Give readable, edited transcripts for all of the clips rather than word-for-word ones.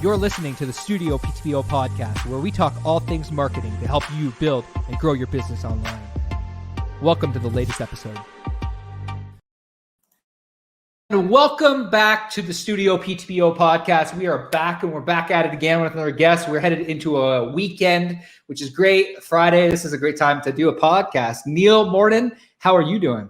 You're listening to the StudioPTBO podcast, where we talk all things marketing to help you build and grow your business online. Welcome to the latest episode. And welcome back to the StudioPTBO podcast. We are back, and we're back at it again with another guest. We're headed into a weekend, which is great. Friday, this is a great time to do a podcast. Neil Morden, how are you doing?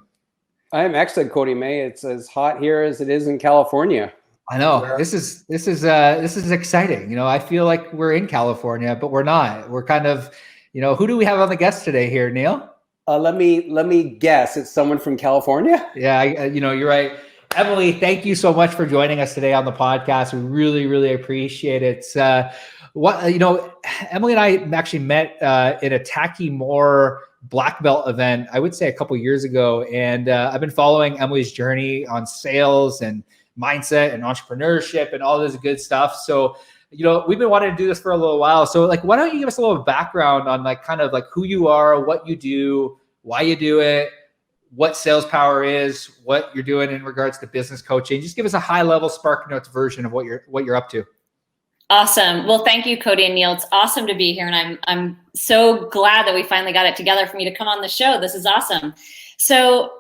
I am excellent, Cody May. It's as hot here as it is in California. I know this is exciting. You know, I feel like we're in California, but we're not. We're kind of, who do we have on the guest today here, Neil? Let me guess. It's someone from California. Yeah, you're right. Emily, thank you so much for joining us today on the podcast. We really, really appreciate it. Emily and I actually met in a Tacky More Black Belt event, I would say a couple years ago. And I've been following Emily's journey on sales and mindset and entrepreneurship and all this good stuff. So, we've been wanting to do this for a little while. So why don't you give us a little background on who you are, what you do, why you do it, what Sales Power is, what you're doing in regards to business coaching. Just give us a high level Spark Notes version of what you're up to. Awesome. Well, thank you, Cody and Neil. It's awesome to be here. And I'm so glad that we finally got it together for me to come on the show. This is awesome. So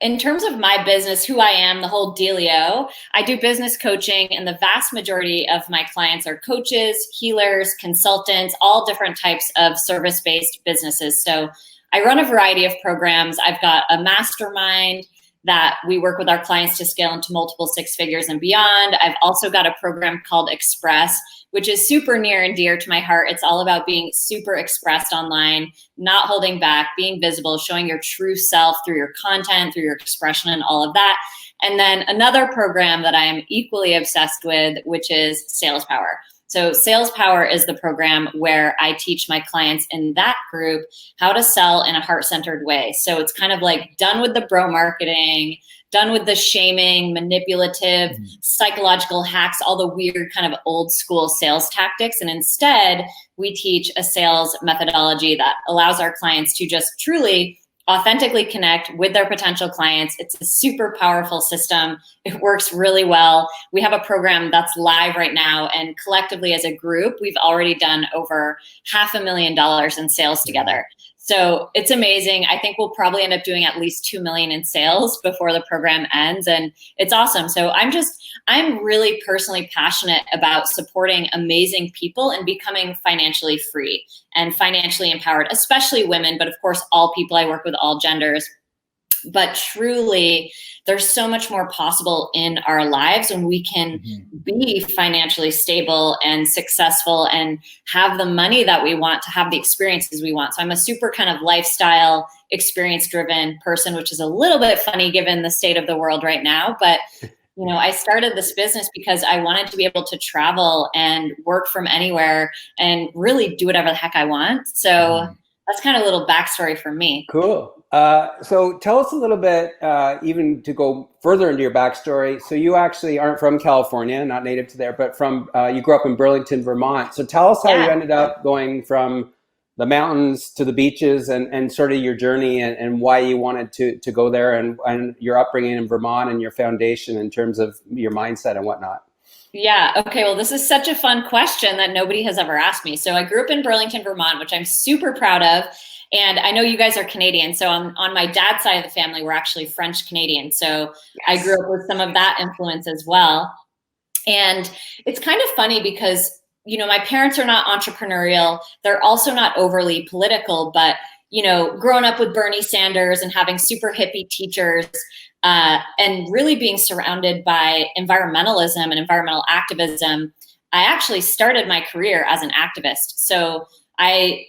in terms of my business, who I am, the whole dealio, I do business coaching, and the vast majority of my clients are coaches, healers, consultants, all different types of service-based businesses. So I run a variety of programs. I've got a mastermind that we work with our clients to scale into multiple six figures and beyond. I've also got a program called Express, which is super near and dear to my heart. It's all about being super expressed online, not holding back, being visible, showing your true self through your content, through your expression, and all of that. And then another program that I am equally obsessed with, which is Sales Power. So Sales Power is the program where I teach my clients in that group how to sell in a heart-centered way. So it's kind of like done with the bro marketing, done with the shaming, manipulative, psychological hacks, all the weird kind of old school sales tactics. And instead, we teach a sales methodology that allows our clients to just truly authentically connect with their potential clients. It's a super powerful system. It works really well. We have a program that's live right now, and collectively as a group, we've already done over $500,000 in sales together. So it's amazing. I think we'll probably end up doing at least 2 million in sales before the program ends. And it's awesome. So I'm really personally passionate about supporting amazing people and becoming financially free and financially empowered, especially women, but of course, all people. I work with all genders. But truly, there's so much more possible in our lives when we can be financially stable and successful and have the money that we want, to have the experiences we want. So I'm a super kind of lifestyle, experience-driven person, which is a little bit funny given the state of the world right now. But I started this business because I wanted to be able to travel and work from anywhere and really do whatever the heck I want. So that's kind of a little backstory for me. Cool. So tell us a little bit, even to go further into your backstory. So you actually aren't from California, not native to there, but you grew up in Burlington, Vermont. So tell us how you ended up going from the mountains to the beaches and sort of your journey and why you wanted to go there and your upbringing in Vermont and your foundation in terms of your mindset and whatnot. Yeah. Okay. Well, this is such a fun question that nobody has ever asked me. So I grew up in Burlington, Vermont, which I'm super proud of. And I know you guys are Canadian. So on my dad's side of the family, we're actually French Canadian. So I grew up with some of that influence as well. And it's kind of funny because, my parents are not entrepreneurial. They're also not overly political, but, growing up with Bernie Sanders and having super hippie teachers, and really being surrounded by environmentalism and environmental activism, I actually started my career as an activist. So I,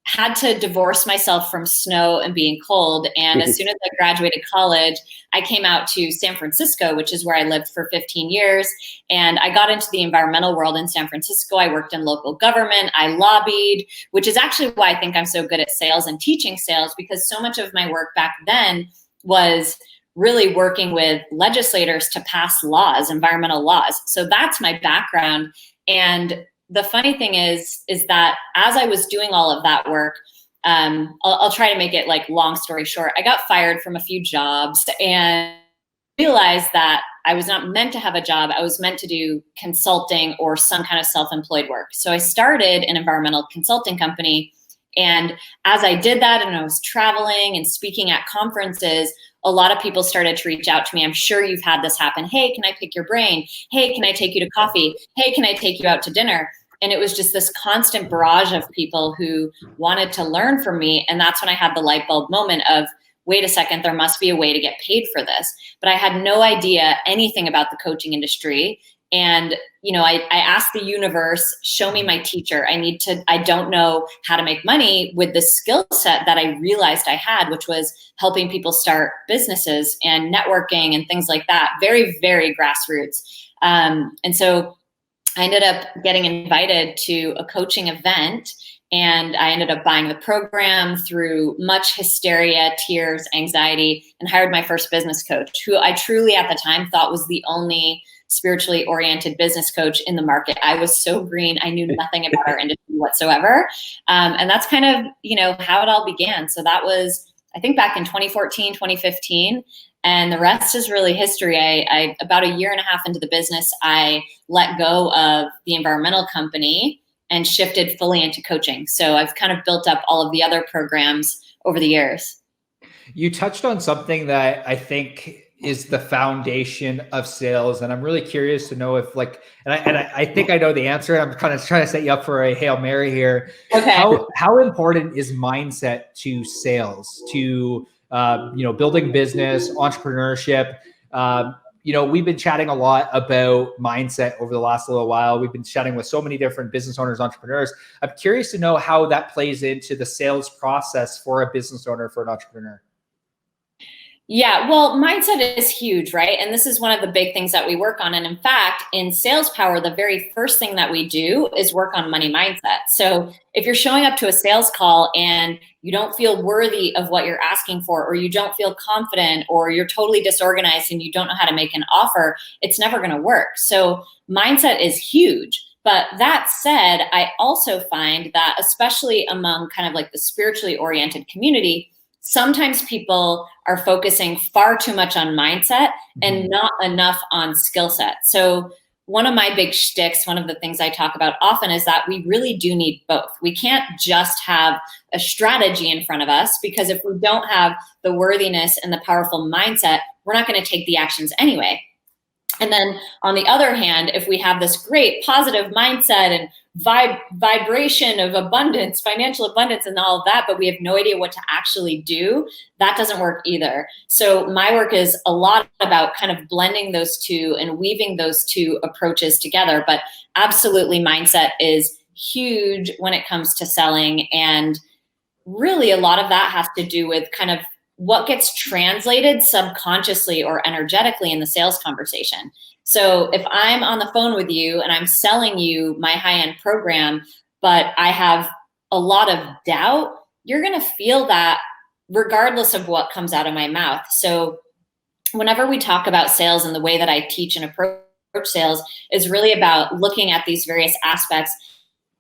had to divorce myself from snow and being cold. And as soon as I graduated college, I came out to San Francisco, which is where I lived for 15 years. And I got into the environmental world in San Francisco. I worked in local government. I lobbied, which is actually why I think I'm so good at sales and teaching sales, because so much of my work back then was really working with legislators to pass laws, environmental laws. So that's my background. And the funny thing is that as I was doing all of that work, I'll try to make it like long story short. I got fired from a few jobs, and realized that I was not meant to have a job. I was meant to do consulting or some kind of self-employed work. So I started an environmental consulting company. And as I did that and I was traveling and speaking at conferences, a lot of people started to reach out to me. I'm sure you've had this happen. Hey, can I pick your brain? Hey, can I take you to coffee? Hey, can I take you out to dinner? And it was just this constant barrage of people who wanted to learn from me. And that's when I had the light bulb moment of, wait a second, there must be a way to get paid for this. But I had no idea anything about the coaching industry. And, I asked the universe, show me my teacher. I don't know how to make money with the skill set that I realized I had, which was helping people start businesses and networking and things like that. Very, very grassroots. And so I ended up getting invited to a coaching event, and I ended up buying the program through much hysteria, tears, anxiety, and hired my first business coach, who I truly at the time thought was the only spiritually oriented business coach in the market. I was so green. I knew nothing about our industry whatsoever. And that's kind of, how it all began. So that was, I think, back in 2014, 2015. And the rest is really history. I about a year and a half into the business, I let go of the environmental company and shifted fully into coaching. So I've kind of built up all of the other programs over the years. You touched on something that I think is the foundation of sales. And I'm really curious to know if I think I know the answer. I'm kind of trying to set you up for a Hail Mary here. Okay. How important is mindset to sales, to, building business, entrepreneurship? We've been chatting a lot about mindset over the last little while. We've been chatting with so many different business owners, entrepreneurs. I'm curious to know how that plays into the sales process for a business owner, for an entrepreneur. Yeah, well, mindset is huge, right? And this is one of the big things that we work on. And in fact, in Sales Power, the very first thing that we do is work on money mindset. So if you're showing up to a sales call and you don't feel worthy of what you're asking for, or you don't feel confident, or you're totally disorganized and you don't know how to make an offer, it's never going to work. So mindset is huge. But that said, I also find that especially among kind of like the spiritually oriented community, sometimes people are focusing far too much on mindset and not enough on skill set. So one of my big shticks, one of the things I talk about often is that we really do need both. We can't just have a strategy in front of us, because if we don't have the worthiness and the powerful mindset, we're not going to take the actions anyway. And then on the other hand, if we have this great positive mindset and vibration of abundance, financial abundance and all of that, but we have no idea what to actually do, that doesn't work either. So my work is a lot about kind of blending those two and weaving those two approaches together. But absolutely, mindset is huge when it comes to selling. And really a lot of that has to do with kind of what gets translated subconsciously or energetically in the sales conversation. So if I'm on the phone with you and I'm selling you my high-end program, but I have a lot of doubt, you're going to feel that regardless of what comes out of my mouth. So whenever we talk about sales and the way that I teach and approach sales is really about looking at these various aspects,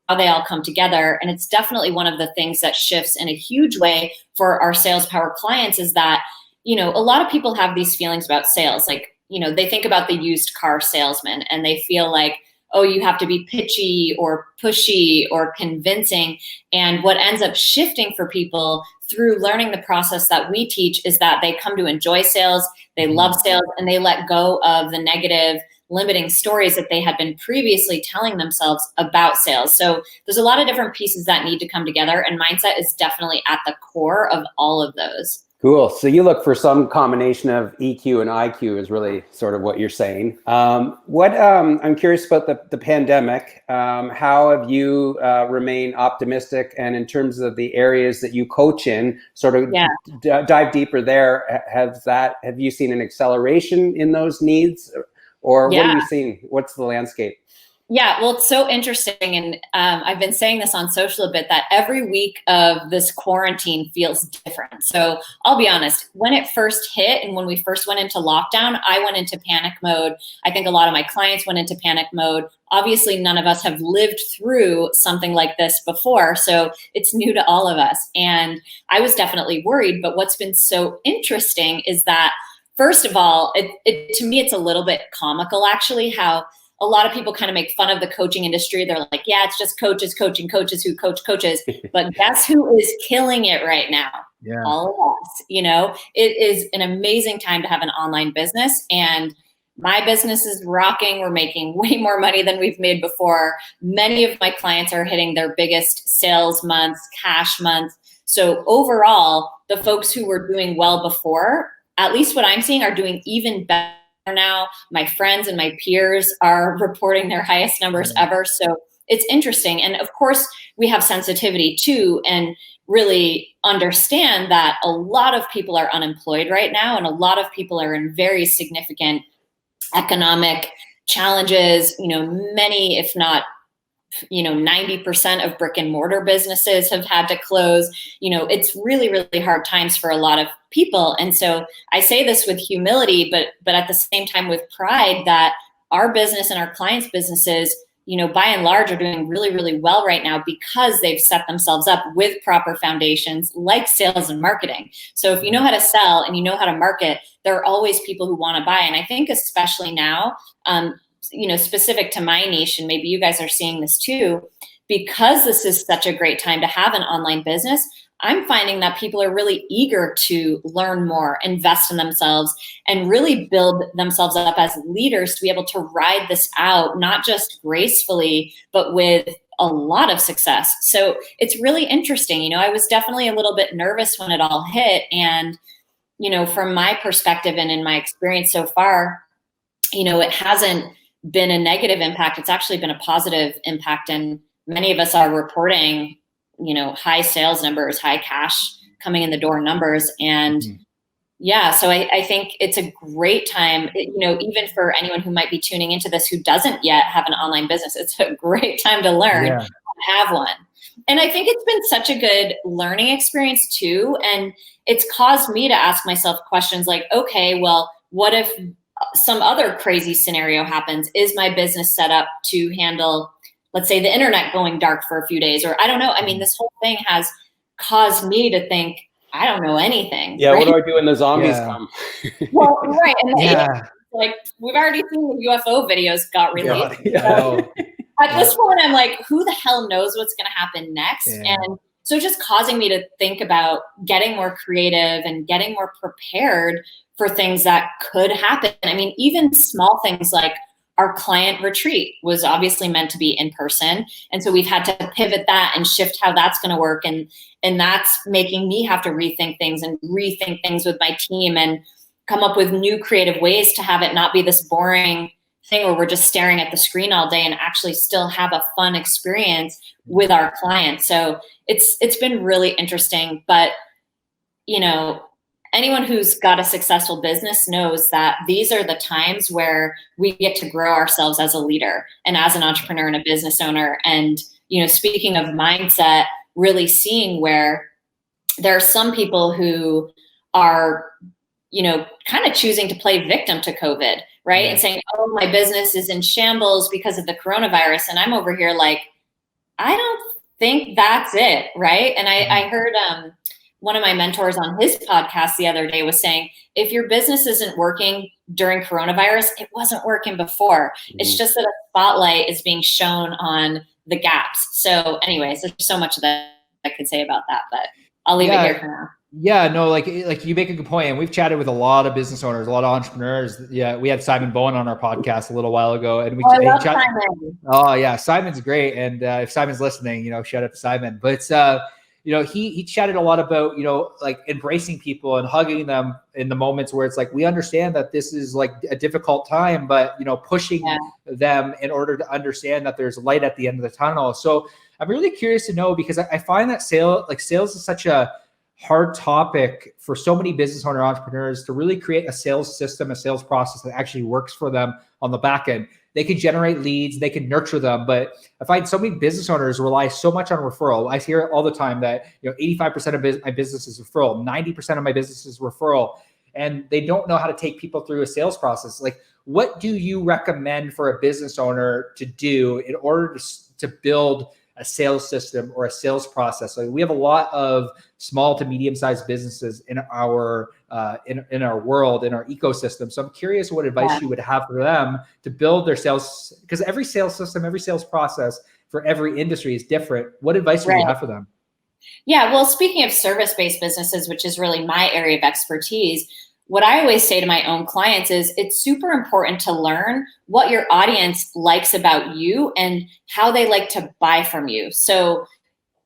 how they all come together. And it's definitely one of the things that shifts in a huge way for our Sales Power clients is that, a lot of people have these feelings about sales. Like, they think about the used car salesman and they feel like, oh, you have to be pitchy or pushy or convincing. And what ends up shifting for people through learning the process that we teach is that they come to enjoy sales, they love sales, and they let go of the negative limiting stories that they had been previously telling themselves about sales. So there's a lot of different pieces that need to come together, and mindset is definitely at the core of all of those. Cool. So you look for some combination of EQ and IQ is really sort of what you're saying. I'm curious about the pandemic. How have you remained optimistic? And in terms of the areas that you coach in, sort of dive deeper there. Have you seen an acceleration in those needs? Or what are you seeing? What's the landscape? Yeah, well, it's so interesting. And I've been saying this on social a bit, that every week of this quarantine feels different. So I'll be honest, when it first hit and when we first went into lockdown, I went into panic mode. I think a lot of my clients went into panic mode. Obviously, none of us have lived through something like this before. So it's new to all of us. And I was definitely worried. But what's been so interesting is that first of all, to me, it's a little bit comical, actually, how a lot of people kind of make fun of the coaching industry. They're like, yeah, it's just coaches coaching coaches who coach coaches. But guess who is killing it right now? Yeah. All of us. You know, it is an amazing time to have an online business. And my business is rocking. We're making way more money than we've made before. Many of my clients are hitting their biggest sales months, cash months. So overall, the folks who were doing well before, at least what I'm seeing, are doing even better now. My friends and my peers are reporting their highest numbers ever. So it's interesting. And of course, we have sensitivity too, and really understand that a lot of people are unemployed right now, and a lot of people are in very significant economic challenges. You know, many, if not 90% of brick and mortar businesses have had to close. You know, it's really, really hard times for a lot of people. And so I say this with humility, but at the same time with pride, that our business and our clients' businesses, you know, by and large, are doing really, really well right now because they've set themselves up with proper foundations like sales and marketing. So if you know how to sell and you know how to market, there are always people who want to buy. And I think especially now, you know, specific to my niche, and maybe you guys are seeing this too, because this is such a great time to have an online business, I'm finding that people are really eager to learn more, invest in themselves, and really build themselves up as leaders to be able to ride this out, not just gracefully, but with a lot of success. So it's really interesting. You know, I was definitely a little bit nervous when it all hit. And, you know, from my perspective and in my experience so far, you know, it hasn't been a negative impact. It's actually been a positive impact. And many of us are reporting, you know, high sales numbers, high cash coming in the door numbers. And yeah, so I think it's a great time, you know, even for anyone who might be tuning into this who doesn't yet have an online business, it's a great time to learn how to have one. And I think it's been such a good learning experience too. And it's caused me to ask myself questions like, okay, well, what if some other crazy scenario happens? Is my business set up to handle, let's say, the internet going dark for a few days? Or I don't know. I mean, this whole thing has caused me to think, I don't know anything. Yeah, right? what do I do when the zombies come? Well, right. And like, we've already seen the UFO videos got released. So at this point, I'm like, who the hell knows what's going to happen next? And so just causing me to think about getting more creative and getting more prepared for things that could happen. I mean, even small things like our client retreat was obviously meant to be in person. And so we've had to pivot that and shift how that's going to work. And that's making me have to rethink things with my team and come up with new creative ways to have it not be this boring thing where we're just staring at the screen all day, and actually still have a fun experience with our clients. So it's been really interesting. But, you know, anyone who's got a successful business knows that these are the times where we get to grow ourselves as a leader and as an entrepreneur and a business owner. And, you know, speaking of mindset, really seeing where there are some people who are, you know, kind of choosing to play victim to COVID, right? And saying, oh, my business is in shambles because of the coronavirus. And I'm over here like, I don't think that's it, right? And I heard one of my mentors on his podcast the other day was saying, if your business isn't working during coronavirus, it wasn't working before. It's just that a spotlight is being shown on the gaps. So anyways, there's so much that I could say about that, but I'll leave it here for now. Yeah, no, like you make a good point. And we've chatted with a lot of business owners, a lot of entrepreneurs. Yeah, we had Simon Bowen on our podcast a little while ago, and I love Simon. Oh yeah, Simon's great. And if Simon's listening, you know, shout out to Simon. But you know, he chatted a lot about, you know, like embracing people and hugging them in the moments where it's like, we understand that this is like a difficult time, but, you know, pushing them in order to understand that there's light at the end of the tunnel. So I'm really curious to know, because I find that sales is such a hard topic for so many business owner entrepreneurs to really create a sales system, a sales process that actually works for them on the back end. They can generate leads, they can nurture them, but I find so many business owners rely so much on referral. I hear it all the time that, you know, 85% of my business is referral, 90% of my business is referral, and they don't know how to take people through a sales process. Like, what do you recommend for a business owner to do in order to build a sales system or a sales process. So we have a lot of small to medium-sized businesses in our in our world, in our ecosystem. So I'm curious what advice you would have for them to build their sales, because every sales system, every sales process for every industry is different. What advice would you have for them? Yeah, well, speaking of service-based businesses, which is really my area of expertise, what I always say to my own clients is it's super important to learn what your audience likes about you and how they like to buy from you. So,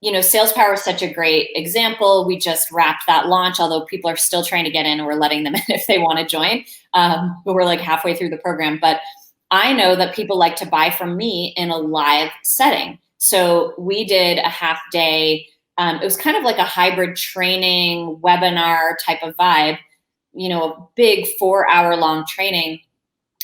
you know, Sales Power is such a great example. We just wrapped that launch, although people are still trying to get in, and we're letting them in if they want to join. But we're like halfway through the program. But I know that people like to buy from me in a live setting. So we did a half day. It was kind of like a hybrid training webinar type of vibe, you know, a big 4-hour long training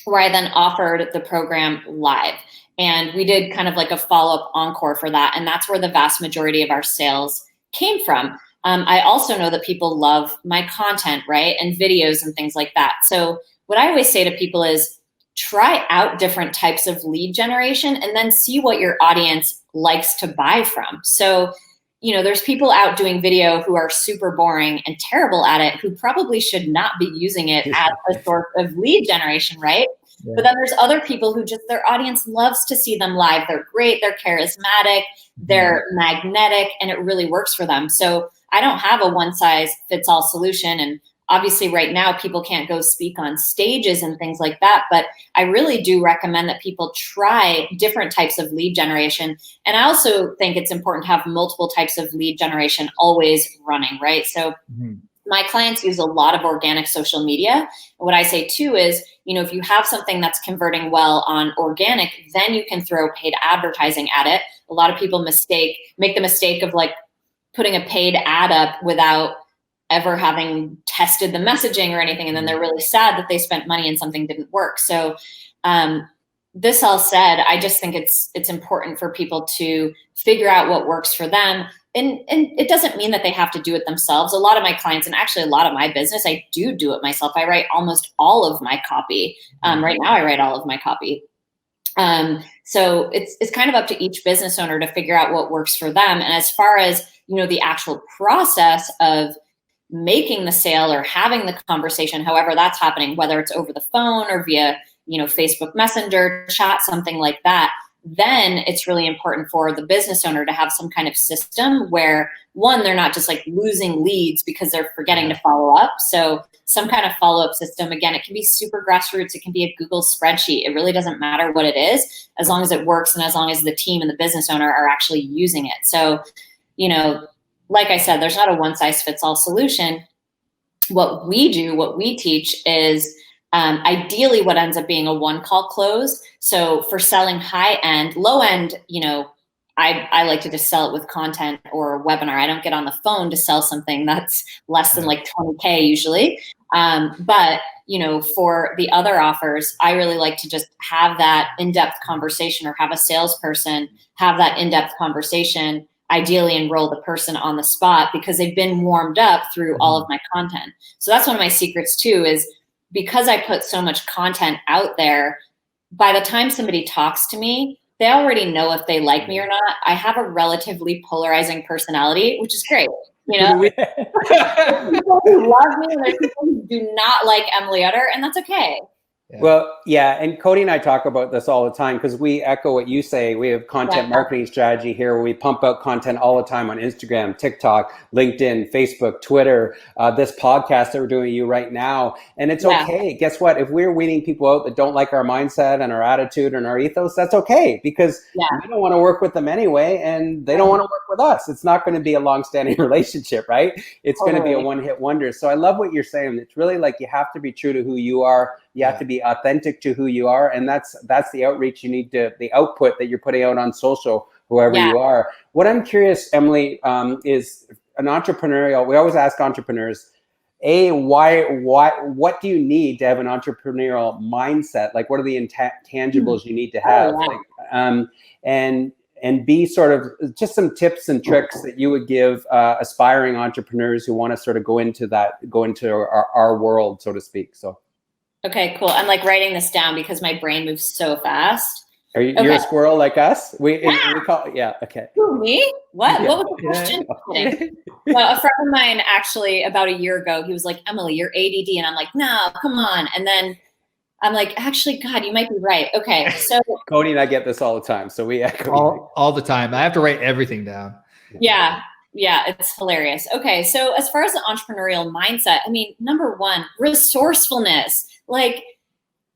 where I then offered the program live. And we did kind of like a follow-up encore for that. And that's where the vast majority of our sales came from. I also know that people love my content, right? And videos and things like that. So what I always say to people is try out different types of lead generation and then see what your audience likes to buy from. So, you know, there's people out doing video who are super boring and terrible at it, who probably should not be using it as a source of lead generation, right? Yeah. But then there's other people who just, their audience loves to see them live. They're great, they're charismatic, they're magnetic, and it really works for them. So I don't have a one size fits all solution. And obviously right now people can't go speak on stages and things like that, but I really do recommend that people try different types of lead generation. And I also think it's important to have multiple types of lead generation always running, right? So my clients use a lot of organic social media. And what I say too is, you know, if you have something that's converting well on organic, then you can throw paid advertising at it. A lot of people make the mistake of like putting a paid ad up without ever having tested the messaging or anything. And then they're really sad that they spent money and something didn't work. So this all said, I just think it's important for people to figure out what works for them. And it doesn't mean that they have to do it themselves. A lot of my clients, and actually a lot of my business, I do it myself. I write almost all of my copy. Right now I write all of my copy. So it's kind of up to each business owner to figure out what works for them. And as far as, you know, the actual process of making the sale or having the conversation, however that's happening, whether it's over the phone or via, you know, Facebook Messenger, chat, something like that, then it's really important for the business owner to have some kind of system where, one, they're not just like losing leads because they're forgetting to follow up. So some kind of follow-up system. Again, it can be super grassroots. It can be a Google spreadsheet. It really doesn't matter what it is, as long as it works and as long as the team and the business owner are actually using it. So, you know, like I said, there's not a one-size-fits-all solution. What we do, what we teach is ideally what ends up being a one-call close. So for selling high-end, low-end, you know, I like to just sell it with content or a webinar. I don't get on the phone to sell something that's less than like 20K usually. But, you know, for the other offers, I really like to just have that in-depth conversation or have a salesperson have that in-depth conversation, ideally enroll the person on the spot because they've been warmed up through all of my content. So that's one of my secrets too, is because I put so much content out there, by the time somebody talks to me, they already know if they like me or not. I have a relatively polarizing personality, which is great. You know, people who love me and there's people who do not like Emily Utter, and that's okay. Yeah. Well, yeah, and Cody and I talk about this all the time because we echo what you say. We have content marketing strategy here where we pump out content all the time on Instagram, TikTok, LinkedIn, Facebook, Twitter, this podcast that we're doing with you right now. And it's okay. Guess what? If we're weeding people out that don't like our mindset and our attitude and our ethos, that's okay because we don't want to work with them anyway and they don't want to work with us. It's not going to be a long-standing relationship, right? It's going to be a one-hit wonder. So I love what you're saying. It's really like you have to be true to who you are. You have to be authentic to who you are. And that's the outreach you need to, the output that you're putting out on social, whoever you are. What I'm curious, Emily, is an entrepreneurial, we always ask entrepreneurs, what do you need to have an entrepreneurial mindset? Like, what are the intangibles you need to have? And B, sort of just some tips and tricks that you would give aspiring entrepreneurs who want to sort of go into our world, so to speak. So. Okay, cool. I'm like writing this down because my brain moves so fast. You're a squirrel like us? We call, okay. Who, me? What? Yeah. What was the question? Well, a friend of mine actually about a year ago, he was like, Emily, you're ADD. And I'm like, no, come on. And then I'm like, actually, God, you might be right. Okay. So Cody and I get this all the time. So we echo all the time. I have to write everything down. Yeah. Yeah. It's hilarious. Okay. So as far as the entrepreneurial mindset, I mean, number one, resourcefulness. Like,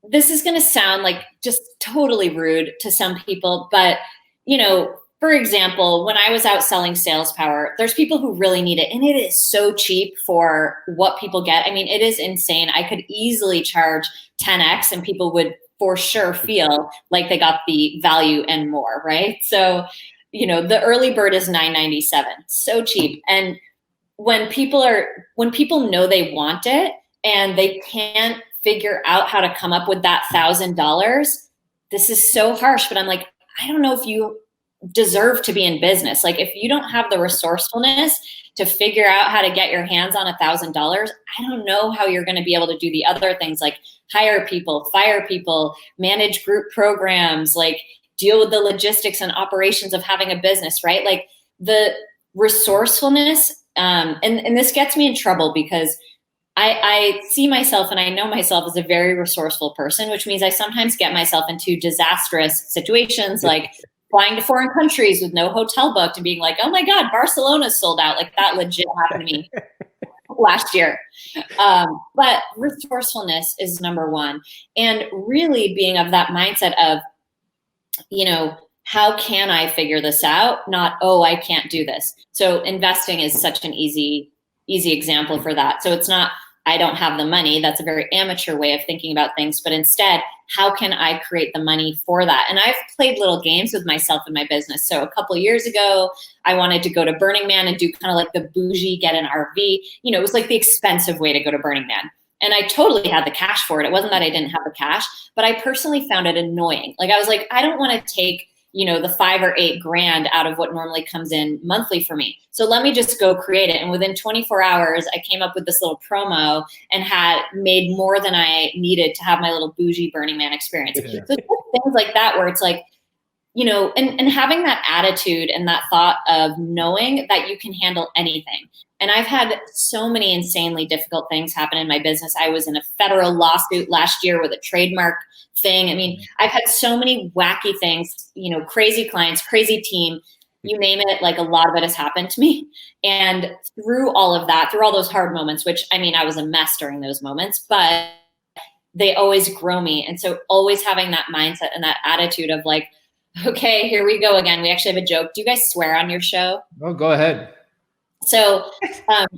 this is going to sound like just totally rude to some people, but you know, for example, when I was out selling Sales Power, there's people who really need it, and it is so cheap for what people get. I mean, it is insane. I could easily charge 10x and people would for sure feel like they got the value and more, right? So, you know, the early bird is $9.97, so cheap. And when people know they want it and they can't figure out how to come up with that $1,000, this is so harsh, but I'm like, I don't know if you deserve to be in business. Like, if you don't have the resourcefulness to figure out how to get your hands on $1,000, I don't know how you're going to be able to do the other things like hire people, fire people, manage group programs, like deal with the logistics and operations of having a business, right? Like the resourcefulness, and this gets me in trouble because I see myself and I know myself as a very resourceful person, which means I sometimes get myself into disastrous situations like flying to foreign countries with no hotel booked and being like, oh my God, Barcelona's sold out. Like that legit happened to me last year. But resourcefulness is number one. And really being of that mindset of, you know, how can I figure this out? Not, oh, I can't do this. So investing is such an easy example for that. So it's not, I don't have the money. That's a very amateur way of thinking about things. But instead, how can I create the money for that? And I've played little games with myself in my business. So a couple of years ago, I wanted to go to Burning Man and do kind of like the bougie, get an RV. You know, it was like the expensive way to go to Burning Man. And I totally had the cash for it. It wasn't that I didn't have the cash, but I personally found it annoying. Like I was like, I don't want to take, you know, the $5 or $8 grand out of what normally comes in monthly for me. So let me just go create it. And within 24 hours, I came up with this little promo and had made more than I needed to have my little bougie Burning Man experience. So it's things like that where it's like, you know, and having that attitude and that thought of knowing that you can handle anything. And I've had so many insanely difficult things happen in my business. I was in a federal lawsuit last year with a trademark thing. I mean, I've had so many wacky things, you know, crazy clients, crazy team, you name it, like a lot of it has happened to me. And through all of that, through all those hard moments, which I mean, I was a mess during those moments, but they always grow me. And so always having that mindset and that attitude of like, okay, here we go again. We actually have a joke. Do you guys swear on your show? Oh, go ahead. So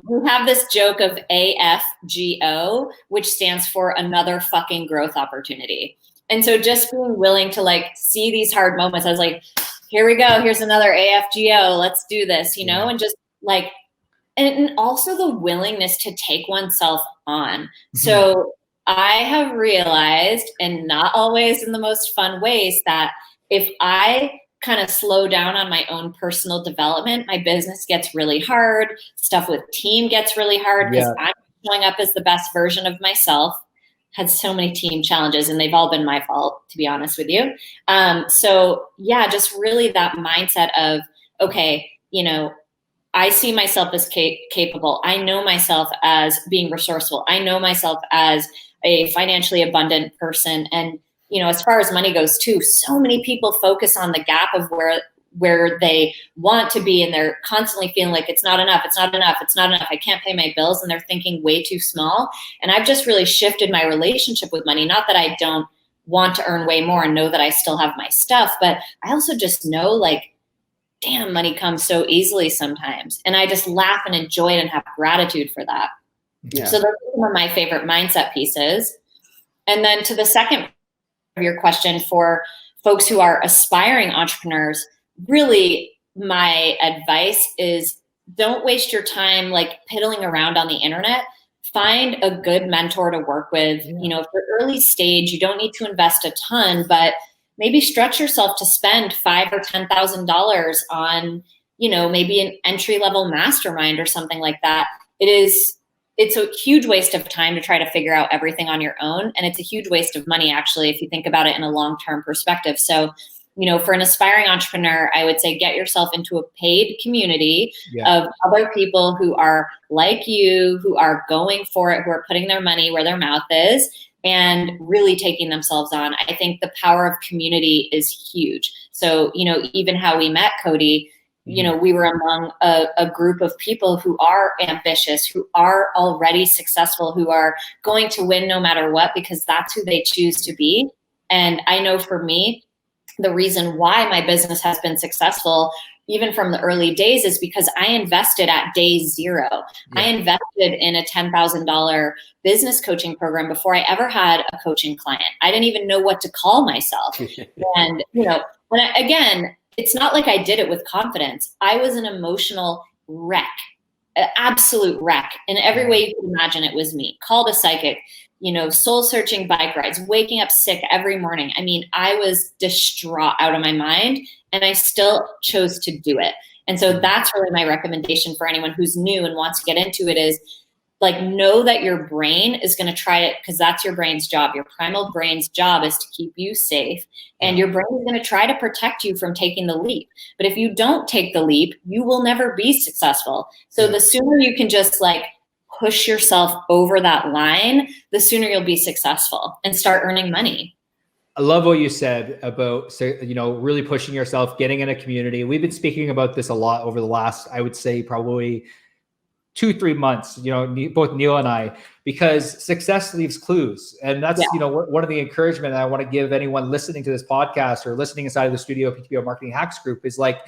we have this joke of AFGO, which stands for another fucking growth opportunity. And so just being willing to like see these hard moments, I was like, here we go. Here's another AFGO. Let's do this, you know, and just like, and also the willingness to take oneself on. So I have realized, and not always in the most fun ways, that if I kind of slow down on my own personal development, my business gets really hard. Stuff with team gets really hard because I'm showing up as the best version of myself. Had so many team challenges and they've all been my fault, to be honest with you. So yeah, just really that mindset of, okay, you know, I see myself as capable. I know myself as being resourceful. I know myself as a financially abundant person. And, you know, as far as money goes too, so many people focus on the gap of where they want to be, and they're constantly feeling like it's not enough, it's not enough, it's not enough, I can't pay my bills, and they're thinking way too small. And I've just really shifted my relationship with money. Not that I don't want to earn way more and know that I still have my stuff, but I also just know like, damn, money comes so easily sometimes. And I just laugh and enjoy it and have gratitude for that. Yeah. So those are some of my favorite mindset pieces. And then to the second of your question, for folks who are aspiring entrepreneurs, really my advice is don't waste your time like piddling around on the internet. Find a good mentor to work with. You know, if you're early stage, you don't need to invest a ton, but maybe stretch yourself to spend $5,000 or $10,000 on, you know, maybe an entry-level mastermind or something like that. It is it's a huge waste of time to try to figure out everything on your own. And it's a huge waste of money, actually, if you think about it in a long-term perspective. So, for an aspiring entrepreneur, I would say get yourself into a paid community of other people who are like you, who are going for it, who are putting their money where their mouth is and really taking themselves on. I think the power of community is huge. So, even how we met, Cody, we were among a group of people who are ambitious, who are already successful, who are going to win no matter what, because that's who they choose to be. And I know for me, the reason why my business has been successful, even from the early days, is because I invested at day zero. Yeah. I invested in a $10,000 business coaching program before I ever had a coaching client. I didn't even know what to call myself. And, again, it's not like I did it with confidence. I was an emotional wreck, an absolute wreck. In every way you could imagine, it was me. Called a psychic, soul searching bike rides, waking up sick every morning. I mean, I was distraught out of my mind, and I still chose to do it. And so that's really my recommendation for anyone who's new and wants to get into it is, know that your brain is going to try it, because that's your brain's job. Your primal brain's job is to keep you safe. And your brain is going to try to protect you from taking the leap. But if you don't take the leap, you will never be successful. So the sooner you can just push yourself over that line, the sooner you'll be successful and start earning money. I love what you said about, really pushing yourself, getting in a community. We've been speaking about this a lot over the last, I would say, probably 2-3 months, both Neil and I, because success leaves clues. And that's, one of the encouragement I want to give anyone listening to this podcast or listening inside of the StudioPTBO Marketing Hacks group is and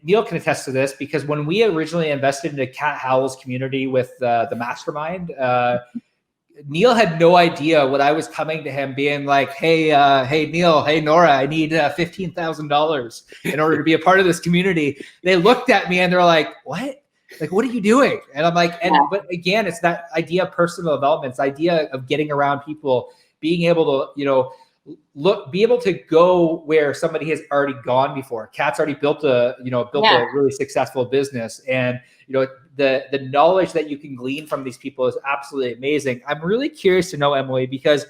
Neil can attest to this, because when we originally invested into Kat Howell's community with the mastermind, Neil had no idea what I was coming to him being like, hey Neil, hey Nora, I need $15,000 in order to be a part of this community. They looked at me and they're like, what? What are you doing? And I'm like, but again, it's that idea of personal development, it's the idea of getting around people, being able to, be able to go where somebody has already gone before. Kat's already built a really successful business, and the knowledge that you can glean from these people is absolutely amazing. I'm really curious to know, Emily, because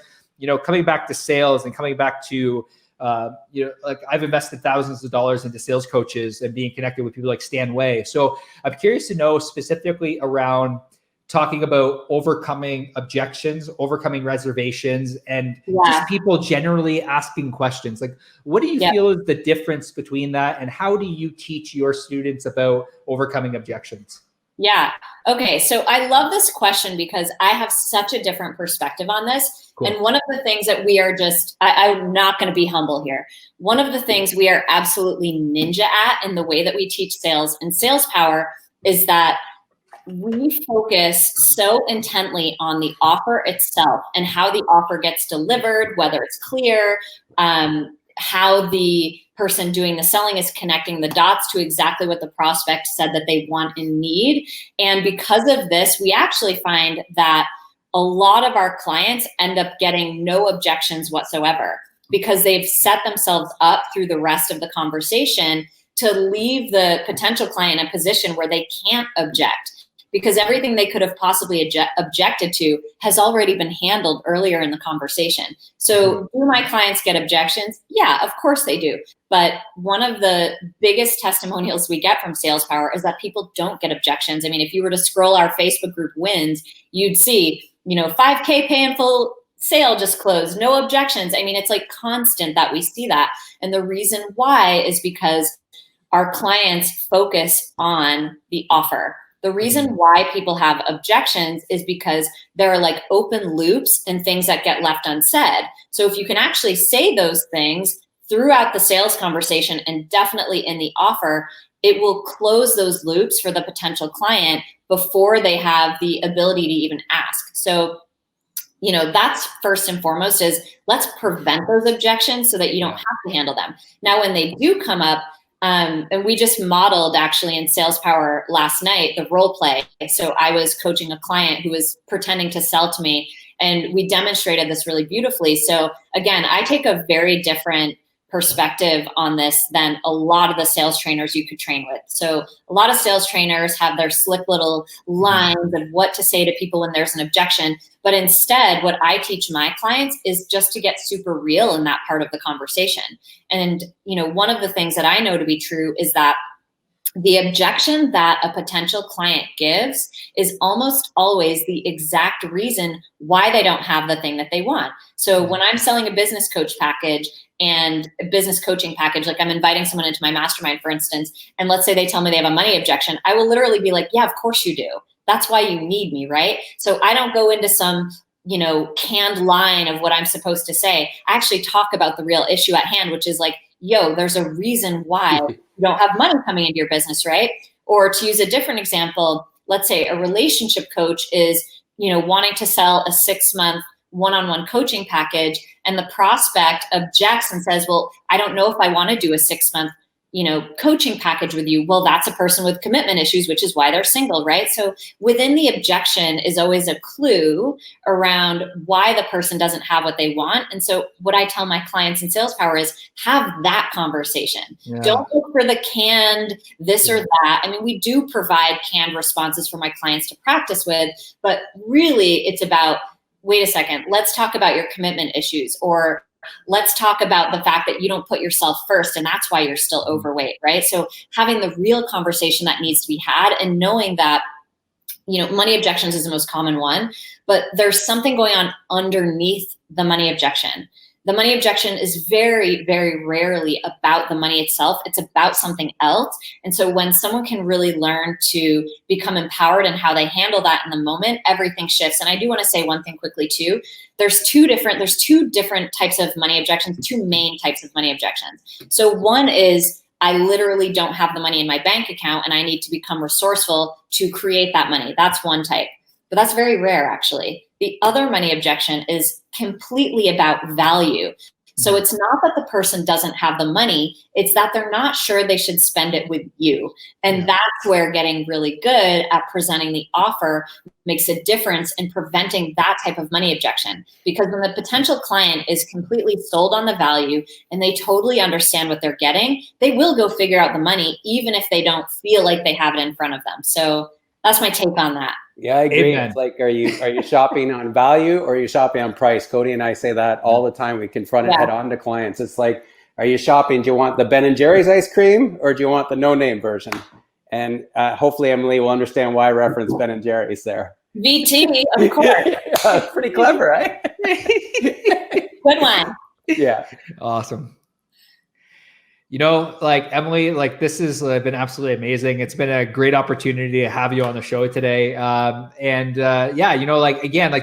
coming back to sales and coming back to I've invested thousands of dollars into sales coaches and being connected with people like Stan Way. So I'm curious to know specifically around talking about overcoming objections, overcoming reservations, and just people generally asking questions. What do you feel is the difference between that, and how do you teach your students about overcoming objections? Yeah. Okay. So I love this question because I have such a different perspective on this. Cool. And one of the things that we are I'm not going to be humble here. One of the things we are absolutely ninja at in the way that we teach sales and sales power is that we focus so intently on the offer itself and how the offer gets delivered, whether it's clear, how the person doing the selling is connecting the dots to exactly what the prospect said that they want and need. And because of this, we actually find that a lot of our clients end up getting no objections whatsoever, because they've set themselves up through the rest of the conversation to leave the potential client in a position where they can't object, because everything they could have possibly objected to has already been handled earlier in the conversation. So do my clients get objections? Yeah, of course they do. But one of the biggest testimonials we get from Sales Power is that people don't get objections. I mean, if you were to scroll our Facebook group wins, you'd see, 5K pay in full sale just closed, no objections. I mean, it's constant that we see that. And the reason why is because our clients focus on the offer. The reason why people have objections is because there are open loops and things that get left unsaid. So if you can actually say those things throughout the sales conversation and definitely in the offer, it will close those loops for the potential client before they have the ability to even ask. So, that's first and foremost is let's prevent those objections so that you don't have to handle them. Now, when they do come up, and we just modeled actually in Sales Power last night, the role play. So I was coaching a client who was pretending to sell to me, and we demonstrated this really beautifully. So again, I take a very different perspective on this than a lot of the sales trainers you could train with. So a lot of sales trainers have their slick little lines of what to say to people when there's an objection. But instead, what I teach my clients is just to get super real in that part of the conversation. And, one of the things that I know to be true is that the objection that a potential client gives is almost always the exact reason why they don't have the thing that they want. So when I'm selling a business coach package and a business coaching package, like I'm inviting someone into my mastermind, for instance, and let's say they tell me they have a money objection, I will literally be like, yeah, of course you do. That's why you need me, right? So I don't go into some canned line of what I'm supposed to say. I actually talk about the real issue at hand, which is like, yo, there's a reason why you don't have money coming into your business, right? Or to use a different example, let's say a relationship coach is, wanting to sell a 6-month one-on-one coaching package, and the prospect objects and says, well, I don't know if I want to do a 6-month coaching package with you. Well, that's a person with commitment issues, which is why they're single, right? So within the objection is always a clue around why the person doesn't have what they want. And so what I tell my clients in Sales Power is have that conversation. Yeah. Don't look for the canned this or that. I mean, we do provide canned responses for my clients to practice with, but really it's about, wait a second, let's talk about your commitment issues, or let's talk about the fact that you don't put yourself first and that's why you're still overweight, right? So having the real conversation that needs to be had and knowing that, money objections is the most common one, but there's something going on underneath the money objection. The money objection is very, very rarely about the money itself. It's about something else. And so when someone can really learn to become empowered in how they handle that in the moment, everything shifts. And I do want to say one thing quickly too. There's two different types of money objections, two main types of money objections. So one is I literally don't have the money in my bank account and I need to become resourceful to create that money. That's one type, but that's very rare actually. The other money objection is completely about value. So it's not that the person doesn't have the money, it's that they're not sure they should spend it with you. And that's where getting really good at presenting the offer makes a difference in preventing that type of money objection. Because when the potential client is completely sold on the value and they totally understand what they're getting, they will go figure out the money, even if they don't feel like they have it in front of them. So that's my take on that. Yeah, I agree. Amen. It's like, are you shopping on value or are you shopping on price? Cody and I say that all the time. We confront it head on to clients. It's like, are you shopping? Do you want the Ben & Jerry's ice cream or do you want the no-name version? And hopefully Emily will understand why I reference Ben & Jerry's there. VT, of course. That's pretty clever, right? Good one. Yeah. Awesome. Emily, this has been absolutely amazing. It's been a great opportunity to have you on the show today.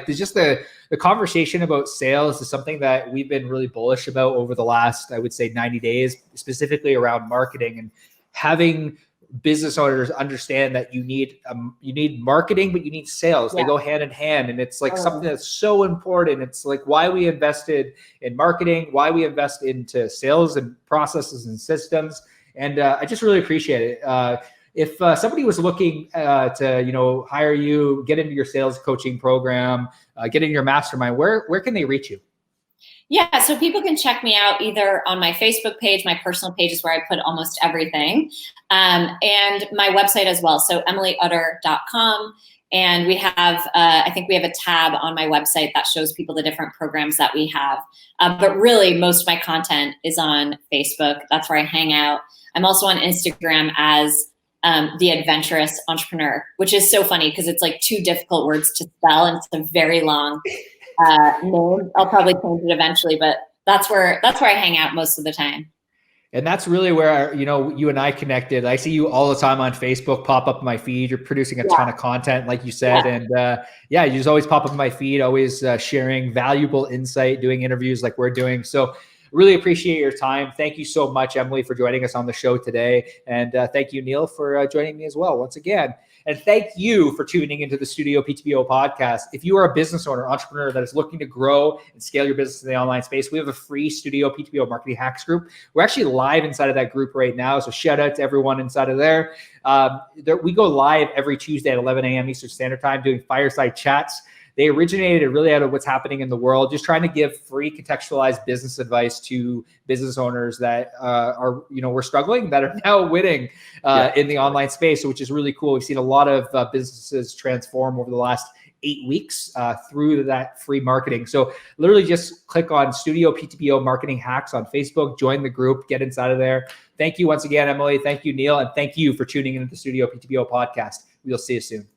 Just the conversation about sales is something that we've been really bullish about over the last, I would say 90 days, specifically around marketing and having business owners understand that you need marketing, but you need sales. They go hand in hand. And it's something that's so important. It's like why we invested in marketing, why we invest into sales and processes and systems. And I just really appreciate it. If somebody was looking to, hire you, get into your sales coaching program, get in your mastermind, where can they reach you? Yeah, so people can check me out either on my Facebook page. My personal page is where I put almost everything, and my website as well. So emilyutter.com. And we have, I think we have a tab on my website that shows people the different programs that we have. But really, most of my content is on Facebook. That's where I hang out. I'm also on Instagram as The Adventurous Entrepreneur, which is so funny because it's like 2 difficult words to spell and it's a very long name. I'll probably change it eventually, but that's where I hang out most of the time. And that's really where, you and I connected. I see you all the time on Facebook, pop up in my feed. You're producing a ton of content, like you said. And you just always pop up in my feed, always sharing valuable insight, doing interviews like we're doing. So really appreciate your time. Thank you so much, Emily, for joining us on the show today. And thank you, Neil, for joining me as well once again. And thank you for tuning into the StudioPTBO podcast. If you are a business owner, entrepreneur that is looking to grow and scale your business in the online space, we have a free StudioPTBO Marketing Hacks group. We're actually live inside of that group right now. So shout out to everyone inside of there. We go live every Tuesday at 11 a.m. Eastern Standard Time doing fireside chats. They originated really out of what's happening in the world, just trying to give free contextualized business advice to business owners that were struggling, that are now winning in the online space, which is really cool. We've seen a lot of businesses transform over the last 8 weeks through that free marketing. So literally just click on StudioPTBO Marketing Hacks on Facebook, join the group, get inside of there. Thank you once again, Emily. Thank you, Neil. And thank you for tuning into the Studio PTBO podcast. We'll see you soon.